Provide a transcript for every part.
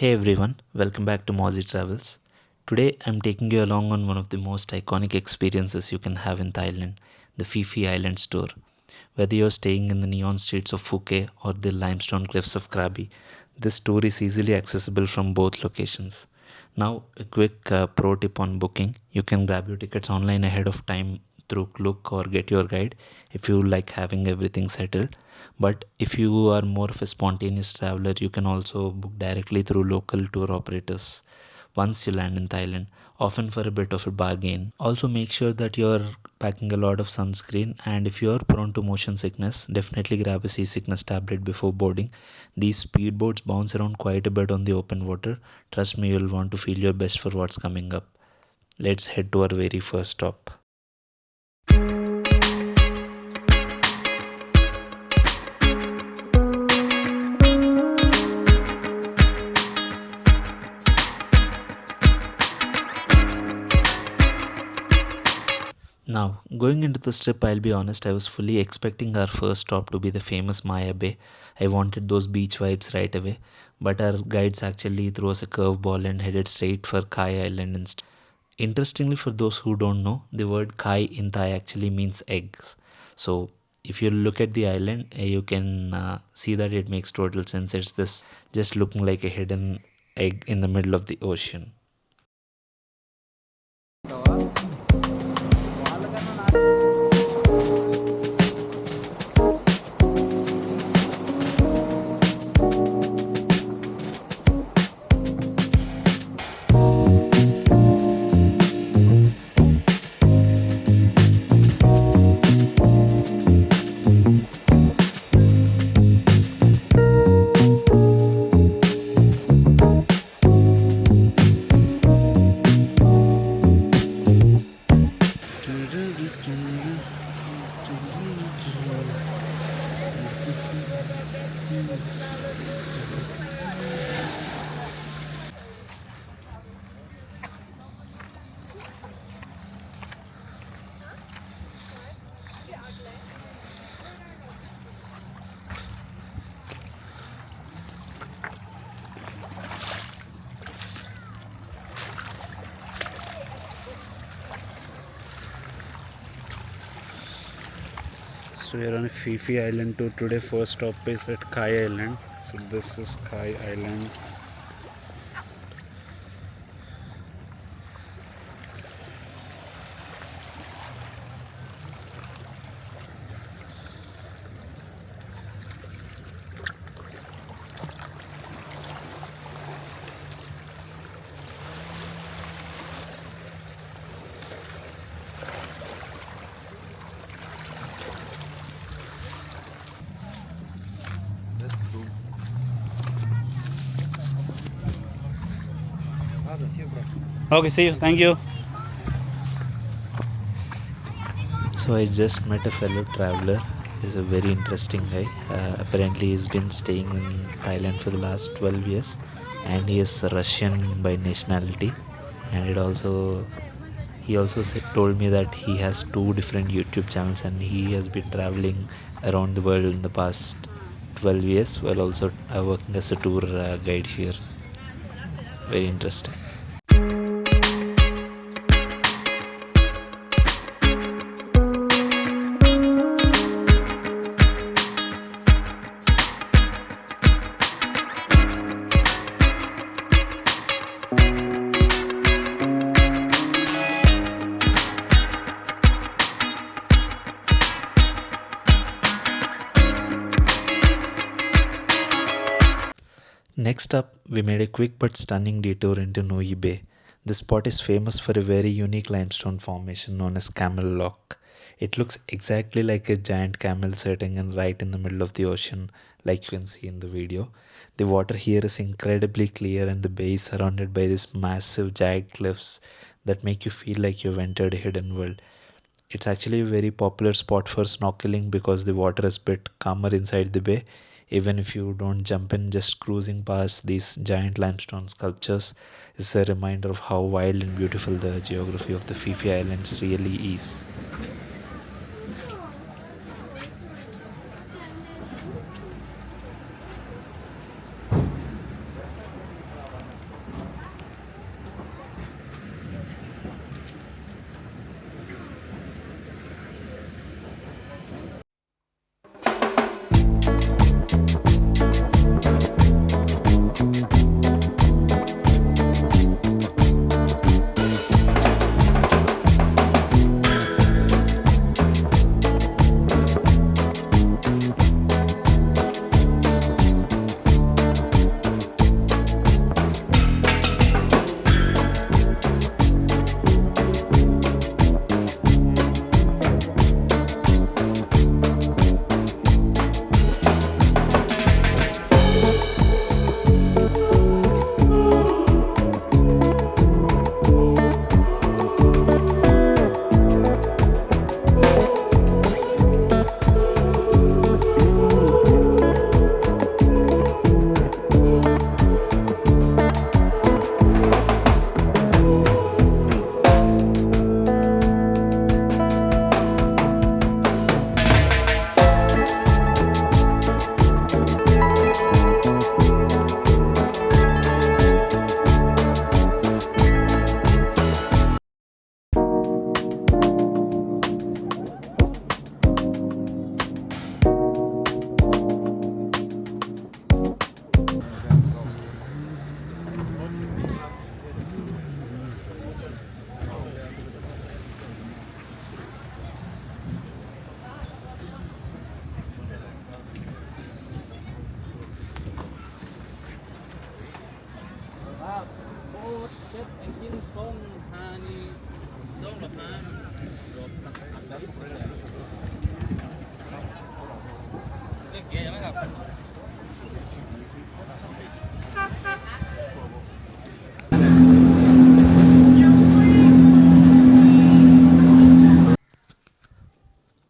Hey everyone, welcome back to Mozzie Travels. Today I'm taking you along on one of the most iconic experiences you can have in Thailand, the Phi Phi Islands tour. Whether you're staying in the neon streets of Phuket or the limestone cliffs of Krabi, this tour is easily accessible from both locations. Now, a quick pro tip on booking. You can grab your tickets online ahead of time through Klook or Get Your Guide if you like having everything settled. But if you are more of a spontaneous traveler, you can also book directly through local tour operators once you land in Thailand, often for a bit of a bargain. Also, make sure that you're packing a lot of sunscreen, and if you're prone to motion sickness, definitely grab a seasickness tablet before boarding. These speedboats bounce around quite a bit on the open water. Trust me, you'll want to feel your best for what's coming up. Let's head to our very first stop. Now, going into this trip, I'll be honest, I was fully expecting our first stop to be the famous Maya Bay. I wanted those beach vibes right away, but our guides actually threw us a curveball and headed straight for Kai Island instead. Interestingly, for those who don't know, the word Kai in Thai actually means eggs. So, if you look at the island, you can see that it makes total sense. It's this just looking like a hidden egg in the middle of the ocean. So we are on a Phi Phi Island tour today. First stop is at Kai Island. So this is Kai Island. Okay, see you. Thank you. So I just met a fellow traveler. He's a very interesting guy. Apparently, he's been staying in Thailand for the last 12 years, and he is Russian by nationality. And he also told me that he has two different YouTube channels, and he has been traveling around the world in the past 12 years while also working as a tour guide here. Very interesting. Next up, we made a quick but stunning detour into Nui Bay. This spot is famous for a very unique limestone formation known as Camel Lock. It looks exactly like a giant camel sitting right in the middle of the ocean, like you can see in the video. The water here is incredibly clear, and the bay is surrounded by these massive jagged cliffs that make you feel like you've entered a hidden world. It's actually a very popular spot for snorkeling because the water is a bit calmer inside the bay. Even if you don't jump in, just cruising past these giant limestone sculptures is a reminder of how wild and beautiful the geography of the Phi Phi Islands really is.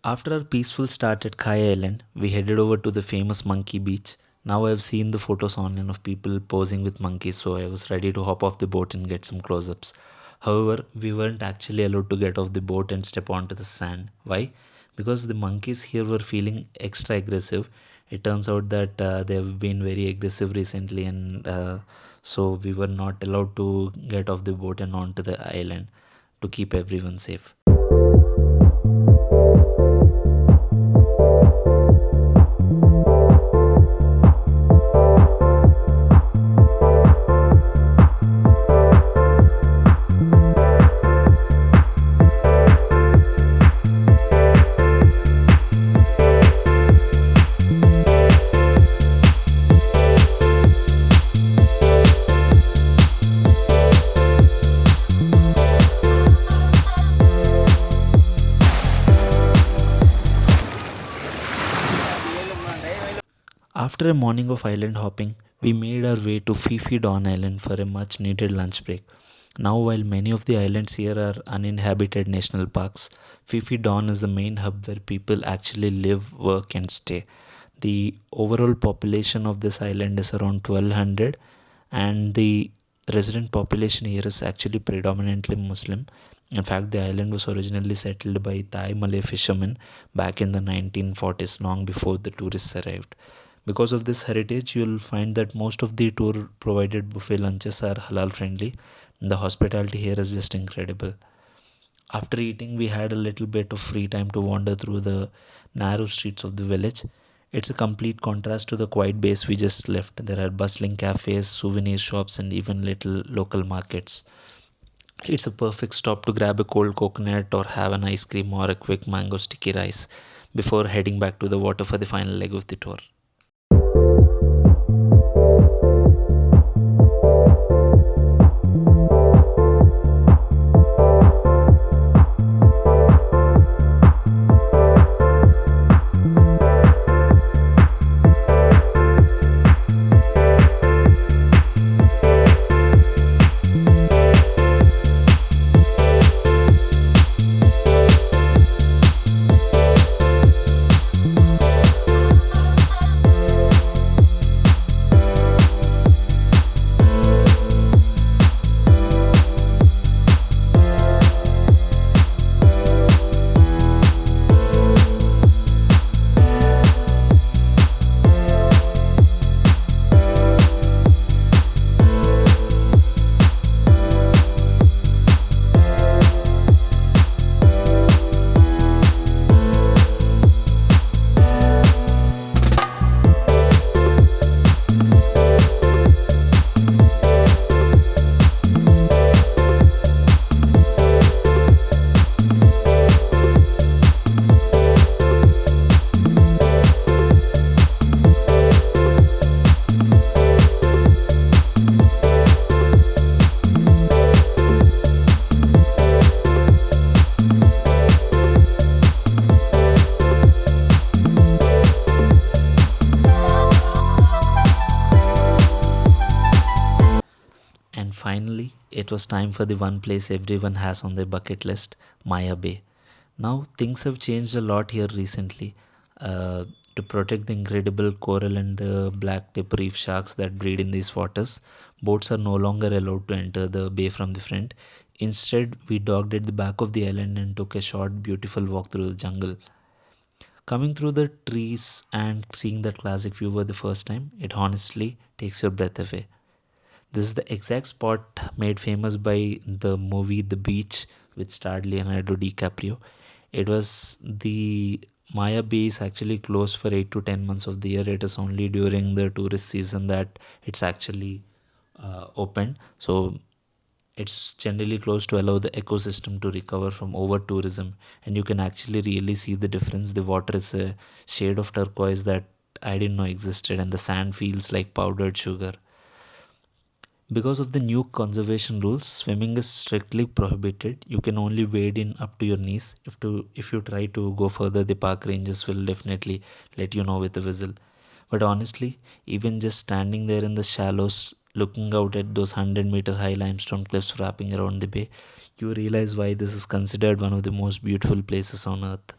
After our peaceful start at Kai Island, we headed over to the famous monkey beach. Now I've seen the photos online of people posing with monkeys, so I was ready to hop off the boat and get some close ups. However, we weren't actually allowed to get off the boat and step onto the sand. Why? Because the monkeys here were feeling extra aggressive. It turns out that they have been very aggressive recently, and so we were not allowed to get off the boat and onto the island to keep everyone safe. After a morning of island hopping, we made our way to Phi Phi Don Island for a much needed lunch break. Now, while many of the islands here are uninhabited national parks, Phi Phi Don is the main hub where people actually live, work, and stay. The overall population of this island is around 1200, and the resident population here is actually predominantly Muslim. In fact, the island was originally settled by Thai Malay fishermen back in the 1940s, long before the tourists arrived. Because of this heritage, you'll find that most of the tour provided buffet lunches are halal friendly. The hospitality here is just incredible. After eating, we had a little bit of free time to wander through the narrow streets of the village. It's a complete contrast to the quiet base we just left. There are bustling cafes, souvenir shops, and even little local markets. It's a perfect stop to grab a cold coconut or have an ice cream or a quick mango sticky rice before heading back to the water for the final leg of the tour. And finally, it was time for the one place everyone has on their bucket list, Maya Bay. Now, things have changed a lot here recently. To protect the incredible coral and the black tip reef sharks that breed in these waters, boats are no longer allowed to enter the bay from the front. Instead, we docked at the back of the island and took a short, beautiful walk through the jungle. Coming through the trees and seeing that classic view for the first time, it honestly takes your breath away. This is the exact spot made famous by the movie The Beach, which starred Leonardo DiCaprio. It was the Maya Bay is actually closed for 8 to 10 months of the year. It is only during the tourist season that it's actually open. So it's generally closed to allow the ecosystem to recover from over tourism, and you can actually really see the difference. The water is a shade of turquoise that I didn't know existed, and the sand feels like powdered sugar. Because of the new conservation rules, swimming is strictly prohibited. You can only wade in up to your knees. If you try to go further, the park rangers will definitely let you know with a whistle. But honestly, even just standing there in the shallows, looking out at those 100-meter high limestone cliffs wrapping around the bay, you realize why this is considered one of the most beautiful places on earth.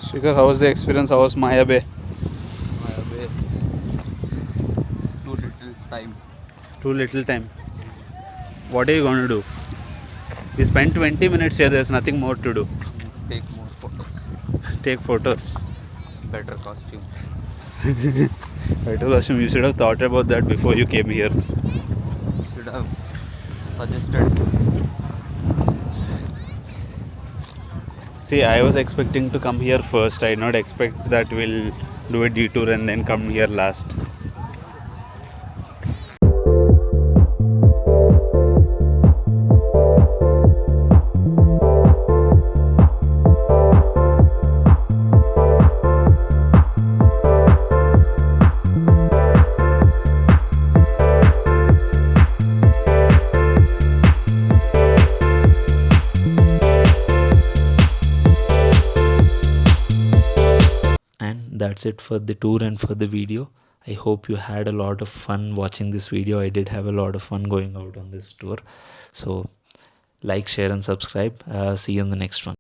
Shikhar, how was the experience? How was Maya Bay? Maya Bay, too little time. Too little time. What are you going to do? We spent 20 minutes here, there's nothing more to do. Take more photos. Take photos. Better costume. Better costume, you should have thought about that before you came here. Should have suggested. See, I was expecting to come here first. I did not expect that we'll do a detour and then come here last. And that's it for the tour and for the video. I hope you had a lot of fun watching this video. I did have a lot of fun going out on this tour. So like, share and subscribe. See you in the next one.